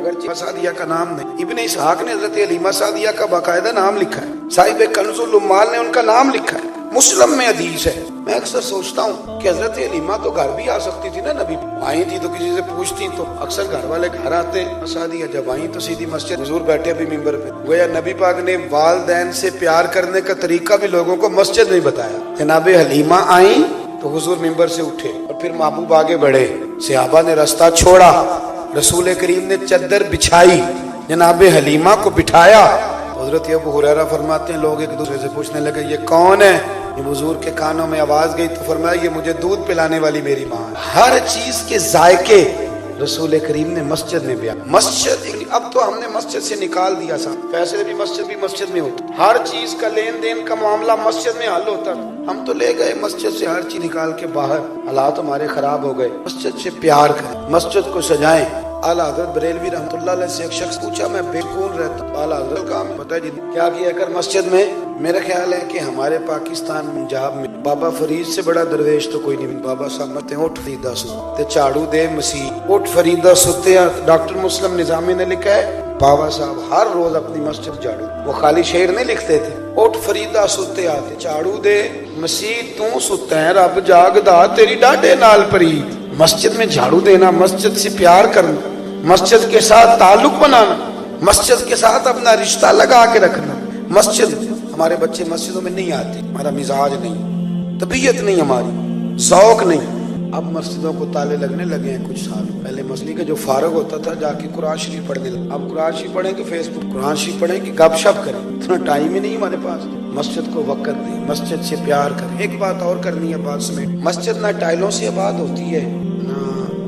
अगर सादिया का नाम नहीं, इब्ने इसहाक ने हजरत हलीमा सादिया का बाकायदा नाम लिखा है, साहिब कंजुल उम्माल ने उनका नाम लिखा है, मुस्लिम में हदीस है। मैं अक्सर सोचता हूँ कि हजरत हलीमा तो घर भी आ सकती थी ना, नबी आई थी तो किसी से पूछती, तो अक्सर घर वाले घर आते। सादिया जब आई तो सीधी मस्जिद, हुजूर बैठे भी मिंबर पे। गोया नबी पाक ने वालदैन से प्यार करने का तरीका भी लोगों को मस्जिद नहीं बताया। जनाब हलीमा आई तो हुजूर मिंबर से उठे और फिर महबूब आगे बढ़े, सहाबा ने रास्ता छोड़ा, रसूल करीम ने चद्दर बिछाई, जनाब हलीमा को बिठाया। हजरत अबू हुरैरा फरमाते हैं लोग एक दूसरे से पूछने लगे ये कौन है। ये हुजूर के कानों में आवाज गई तो फरमाया ये मुझे दूध पिलाने वाली मेरी माँ है। हर चीज के जायके रसूल करीम ने मस्जिद में बयान। मस्जिद अब तो हमने मस्जिद से निकाल दिया साहब, पैसे भी मस्जिद में होते, हर चीज का लेन देन का मामला मस्जिद में हल होता था। हम तो ले गए मस्जिद से हर चीज निकाल के बाहर, हालात हमारे खराब हो गए। मस्जिद से प्यार करें, मस्जिद को सजाएं। आला हज़रत बरेलवी रहमतुल्लाह अलैह से एक शख्स पूछा मैं बेकून रहता हूं, आला हज़रत का बता जी क्या किया कर मस्जिद में। मेरा ख्याल है कि हमारे पाकिस्तान पंजाब में बाबा फरीद से बड़ा दरवेश तो कोई नहीं। बाबा साहब मत उठ फरीदा सुते झाड़ू दे मसीह, उठ फरीदा सुते। डॉक्टर मुस्लिम निजामी ने लिखा है बाबा साहब हर रोज अपनी मस्जिद झाड़ू, वो खाली शेर नहीं लिखते थे, उठ फरीदा सुते आते झाड़ू दे मसीह तू सुता है रब जागदा तेरी डाडे नाल परीत। मस्जिद में झाड़ू देना, मस्जिद से प्यार करना, मस्जिद के साथ ताल्लुक बनाना, मस्जिद के साथ अपना रिश्ता लगा के रखना। मस्जिद, हमारे बच्चे मस्जिदों में नहीं आते, हमारा मिजाज नहीं, तबीयत नहीं, हमारी शौक नहीं। अब मस्जिदों को ताले लगने लगे हैं कुछ साल पहले। मस्जिद का जो फारग होता था जाके कुरान शरीफ पढ़ने लगे। अब कुरान शरीफ पढ़े कि फेसबुक, कुरान शरीफ पढ़े कि गपशप करें, इतना टाइम ही नहीं हमारे पास। मस्जिद को वक्त दें, मस्जिद से प्यार करें। एक बात और करनी है बात समेट, मस्जिद ना टाइलों से आबाद होती है ना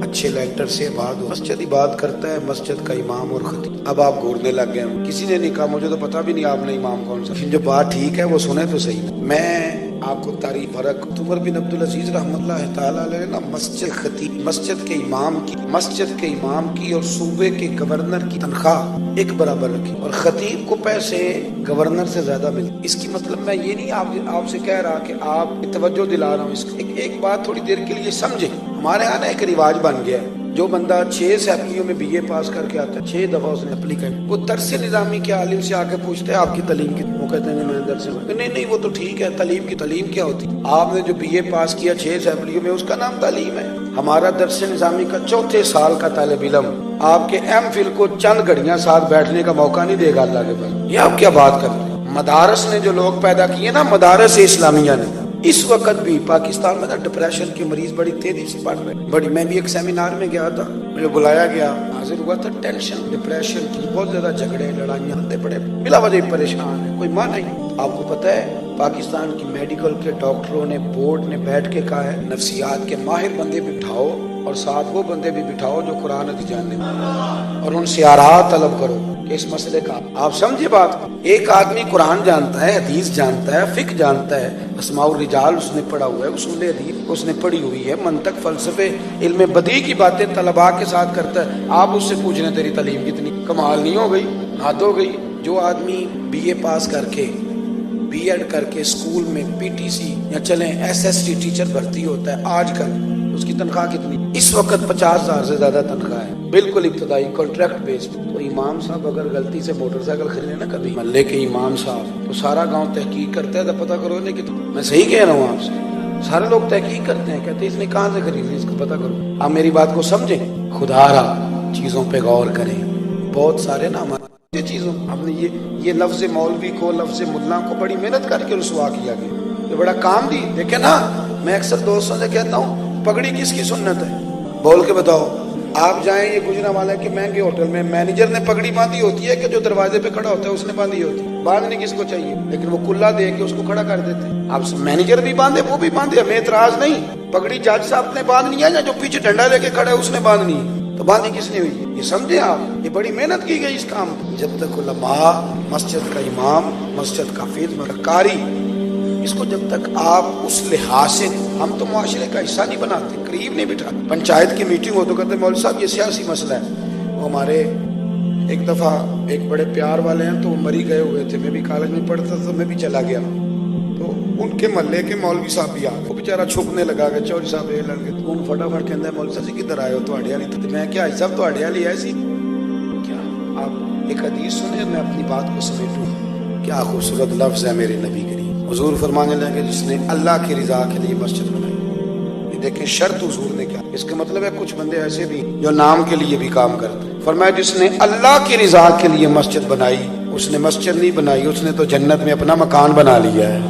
अच्छे लेंटर से आबाद हो। मस्जिद इबादत करता है मस्जिद का इमाम और खतीब। अब आप घूरने लग गए, किसी ने नहीं कहा, मुझे तो पता भी नहीं आपने इमाम कौन सा। जो बात ठीक है वो सुने तो सही। मैं आपको तारीफ फरक उमर बिन अब्दुल अजीज रहमतुल्लाह तआला अलैह ना मस्जिद खतीब, मस्जिद के इमाम की और सूबे के गवर्नर की तनख्वाह एक बराबर रखी और खतीब को पैसे गवर्नर से ज्यादा मिले। इसकी मतलब मैं ये नहीं आपसे कह रहा कि आप तवज्जो दिला रहा हूँ। एक बात थोड़ी देर के लिए समझे। हमारे यहाँ ना एक रिवाज बन गया है, जो बंदा 6 सैप्लियों में BA पास करके आता है, 6 दफा उसने एप्लीकेंट, वो दरस निजामी के आलिम से आके पूछते हैं आपकी तालीम की, वो कहते हैं मैं दरस नहीं वो तो ठीक है, तालीम क्या होती। आपने जो BA पास किया 6 सैप्लियों में उसका नाम तालीम है। हमारा दरस निजामी का 4थे साल का तालिब इल्म आपके MPhil को चंद घड़ियां साथ बैठने का मौका नहीं देगा अल्लाह के पास। ये आप क्या बात कर रहे हैं। मदारस ने जो लोग पैदा किए ना, मदारस इस्लामिया ने, इस वक्त भी पाकिस्तान में ना डिप्रेशन के मरीज बड़ी तेजी से बढ़ रहे। मैं भी एक सेमिनार में गया था, मुझे बुलाया गया, हाजिर हुआ था। टेंशन, डिप्रेशन की बहुत ज्यादा झगड़े लड़ाइयाँ होते पड़े, बिला वजह परेशान है, कोई मां नहीं। आपको पता है पाकिस्तान की मेडिकल के डॉक्टरों ने, बोर्ड ने बैठ के कहा है नफ्सियात के माहिर बंदे बिठाओ और साथ वो बंदे भी बिठाओ जो कुरान हदीस जानने वाले, और उनसे आराह तलब करो इस मसले का। आप समझे बात। एक आदमी कुरान जानता है, हदीस जानता है, फिक्र जानता है, अस्माउर रिजाल उसने पढ़ा हुआ है, उसूल हदीस उसने पढ़ी हुई है, मंतक फलसफे इल्म बदी की बातें तलबा के साथ करता है। आप उससे पूछ रहे तेरी तालीम कितनी, कमाल नहीं हो गई, हद हो गई। जो आदमी BA पास करके, B.Ed करके स्कूल में PTC या चले SST टीचर भर्ती होता है आजकल, उसकी तनख्वाह कितनी? इस वक्त 50,000 से ज्यादा तनख्वाह है, बिल्कुल इब्तदाई कॉन्ट्रैक्ट बेस्ड। तो इमाम साहब अगर गलती से मोटरसाइकिल खरीदे ना कभी, महल्ले के इमाम साहब, तो सारा गांव तहकीक करता है तो पता करो नहीं कि मैं सही कह रहा हूँ आपसे। सारे लोग तहकीक करते हैं, कहते हैं इसने कहाँ से खरीदी, इसको पता करो। आप मेरी बात को समझें, खुदारा चीजों पे गौर करें। बहुत सारे ना हमारे चीजों, हमने ये लफ्ज मौलवी को, लफ्ज मुल्ला को बड़ी मेहनत करके रुसवा किया गया, ये बड़ा काम दी। देखे ना, मैं अक्सर दोस्तों से कहता हूँ पगड़ी किसकी सुन्नत है, बोल के बताओ। आप जाएं ये गुजरांवाला के महंगे होटल में, मैनेजर ने पगड़ी बांधी होती है कि जो दरवाजे पे खड़ा होता है उसने बांधी होती है? बांधने किसको चाहिए, लेकिन वो कुल्ला दे के उसको खड़ा कर देते हैं। आप मैनेजर भी बांधे, वो भी बांधे, हमें एतराज नहीं। पगड़ी जज साहब ने बांधनी है या जो पीछे डंडा लेके खड़ा है उसने बांधनी है, तो बांधी किसने हुई है? ये समझे आप, ये बड़ी मेहनत की गई इस काम। जब तक उलमा, मस्जिद का इमाम, मस्जिद का फिर कारी, इसको जब तक आप उस लिहाज से, हम तो मुआशरे का हिस्सा नहीं बनाते, करीब नहीं बिठा। पंचायत की मीटिंग हो तो कहते मौलवी साहब ये सियासी मसला है। वो हमारे एक दफा एक बड़े प्यार वाले हैं, तो वो मरी गए हुए थे, मैं भी कॉलेज में पढ़ता था, मैं भी चला गया, तो उनके महल्ले के मौलवी साहब भी आ गए। वो बेचारा छुपने लगा गया, चौधरी साहब ये लड़के, तो उन फटाफट कहते हैं मौलवी साहब जी किधर आए हो, तो हड़ियाली। तो मैं क्या साहब तो हड़ियाली ऐसी क्या آپ ایک حدیث سنیں، میں اپنی بات کو سمیٹوں. کیا خوبصورت لفظ ہے میرے نبی کریم. حضور فرمانے لگے جس نے اللہ کی رضا کے لیے مسجد بنائی. یہ دیکھیں شرط حضور نے کیا. اس کا مطلب ہے کچھ بندے ایسے بھی جو نام کے لیے بھی کام کرتے ہیں. فرمایا جس نے اللہ کی رضا کے لیے مسجد بنائی، اس نے مسجد نہیں بنائی، اس نے تو جنت میں اپنا مکان بنا لیا ہے.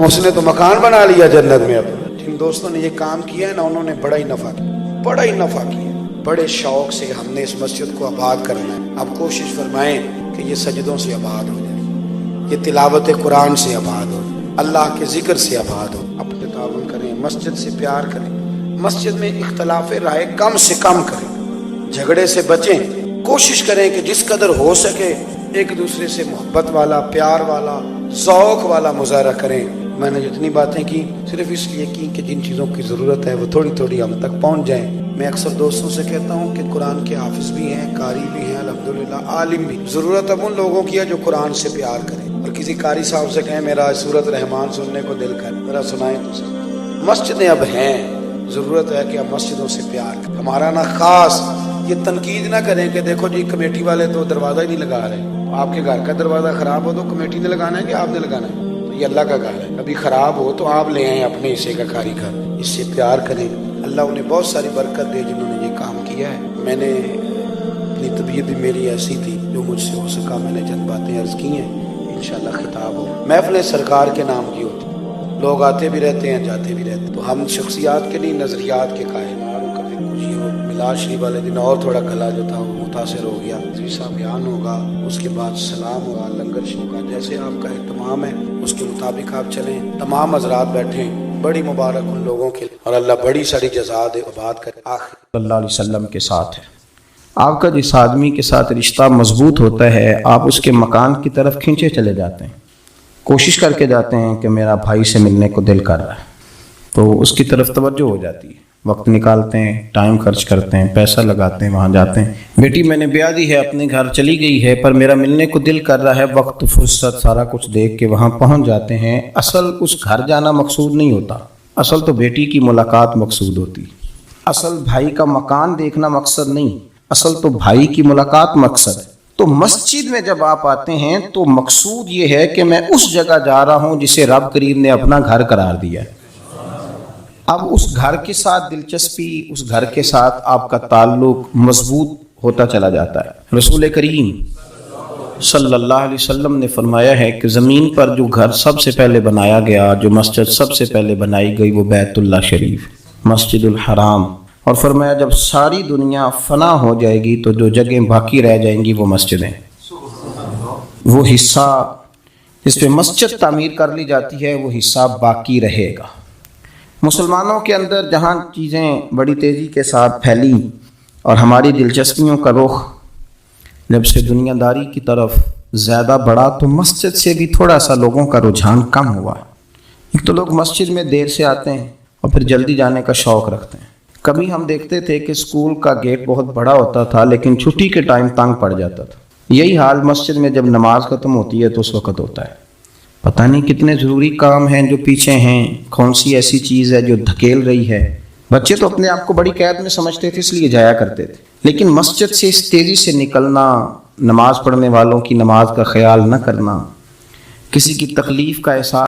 اس نے تو مکان بنا لیا جنت میں اپنا. جن دوستوں نے یہ کام کیا ہے نا، انہوں نے بڑا ہی نفع کیا، بڑا ہی نفع کیا. بڑے شوق سے ہم نے اس مسجد کو آباد کرنا ہے. اب کوشش فرمائیں کہ یہ سجدوں سے آباد ہو جائے، یہ تلاوت قرآن سے آباد ہو، اللہ کے ذکر سے آباد ہو. اپنے تعاون کریں، مسجد سے پیار کریں، مسجد میں اختلاف رائے کم سے کم کریں، جھگڑے سے بچیں. کوشش کریں کہ جس قدر ہو سکے ایک دوسرے سے محبت والا، پیار والا، ذوق والا مظاہرہ کریں. میں نے جتنی باتیں کی صرف اس لیے کی کہ جن چیزوں کی ضرورت ہے وہ تھوڑی تھوڑی ہم تک پہنچ جائیں. میں اکثر دوستوں سے کہتا ہوں کہ قرآن کے حافظ بھی ہیں، قاری بھی ہیں، الحمدللہ عالم بھی. ضرورت اب ان لوگوں کی ہے جو قرآن سے پیار کریں. اور کسی قاری صاحب سے کہیں میرا سورۃ رحمان سننے کو دل کر، میرا سنائیں تو صحیح. مسجدیں اب ہیں، ضرورت ہے کہ اب مسجدوں سے پیار کریں. ہمارا نہ خاص یہ تنقید نہ کریں کہ دیکھو جی کمیٹی والے تو دروازہ ہی نہیں لگا رہے. آپ کے گھر کا دروازہ خراب ہو تو کمیٹی نے لگانا ہے کہ آپ نے لگانا ہے؟ یہ اللہ کا گھر ہے. کبھی خراب ہو تو آپ لے آئیں اپنے حصے کا کاریگر. اس سے پیار کریں. اللہ انہیں بہت ساری برکت دے جنہوں نے یہ کام کیا ہے. میں نے اپنی طبیعت بھی میری ایسی تھی، جو مجھ سے ہو سکا میں نے چند باتیں عرض کی ہیں. انشاءاللہ خطاب ہو. محفلیں سرکار کے نام کی ہوتی، لوگ آتے بھی رہتے ہیں جاتے بھی رہتے ہیں. تو ہم شخصیات کے نہیں نظریات کے قائل. میلاد شریف والے دن اور تھوڑا گلا جو تھا وہ متاثر ہو گیا. صاحب بیان ہوگا، اس کے بعد سلام ہوگا، لنگر شروع ہوگا. جیسے آپ کا اہتمام ہے اس کے مطابق آپ چلیں. تمام حضرات بیٹھیں. بڑی مبارک ان لوگوں کے اور اللہ بڑی ساری جزا دے، آباد کرے. آخر صلی اللہ علیہ وسلم کے ساتھ ہے. آپ کا جس آدمی کے ساتھ رشتہ مضبوط ہوتا ہے، آپ اس کے مکان کی طرف کھینچے چلے جاتے ہیں، کوشش کر کے جاتے ہیں کہ میرا بھائی سے ملنے کو دل کر رہا ہے، تو اس کی طرف توجہ ہو جاتی ہے. وقت نکالتے ہیں، ٹائم خرچ کرتے ہیں، پیسہ لگاتے ہیں، وہاں جاتے ہیں. بیٹی میں نے بیاہ دی ہے، اپنے گھر چلی گئی ہے، پر میرا ملنے کو دل کر رہا ہے. وقت فرصت سارا کچھ دیکھ کے وہاں پہنچ جاتے ہیں. اصل اس گھر جانا مقصود نہیں ہوتا، اصل تو بیٹی کی ملاقات مقصود ہوتی. اصل بھائی کا مکان دیکھنا مقصد نہیں، اصل تو بھائی کی ملاقات مقصد ہے. تو مسجد میں جب آپ آتے ہیں تو مقصود یہ ہے کہ میں اس جگہ جا رہا ہوں جسے رب کریم نے اپنا گھر قرار دیا ہے. اب اس گھر کے ساتھ دلچسپی، اس گھر کے ساتھ آپ کا تعلق مضبوط ہوتا چلا جاتا ہے. رسول کریم صلی اللہ علیہ وسلم نے فرمایا ہے کہ زمین پر جو گھر سب سے پہلے بنایا گیا، جو مسجد سب سے پہلے بنائی گئی، وہ بیت اللہ شریف، مسجد الحرام. اور فرمایا جب ساری دنیا فنا ہو جائے گی تو جو جگہیں باقی رہ جائیں گی وہ مسجدیں، وہ حصہ جس پہ مسجد تعمیر کر لی جاتی ہے وہ حصہ باقی رہے گا. مسلمانوں کے اندر جہاں چیزیں بڑی تیزی کے ساتھ پھیلی اور ہماری دلچسپیوں کا رخ جب سے دنیا داری کی طرف زیادہ بڑھا تو مسجد سے بھی تھوڑا سا لوگوں کا رجحان کم ہوا. ایک تو لوگ مسجد میں دیر سے آتے ہیں اور پھر جلدی جانے کا شوق رکھتے ہیں. کبھی ہم دیکھتے تھے کہ اسکول کا گیٹ بہت بڑا ہوتا تھا لیکن چھٹی کے ٹائم تنگ پڑ جاتا تھا. یہی حال مسجد میں جب نماز ختم ہوتی ہے تو اس وقت ہوتا ہے. پتہ نہیں کتنے ضروری کام ہیں جو پیچھے ہیں، کون سی ایسی چیز ہے جو دھکیل رہی ہے. بچے تو اپنے آپ کو بڑی قید میں سمجھتے تھے اس لیے جایا کرتے تھے، لیکن مسجد سے اس تیزی سے نکلنا، نماز پڑھنے والوں کی نماز کا خیال نہ کرنا، کسی کی تکلیف کا احساس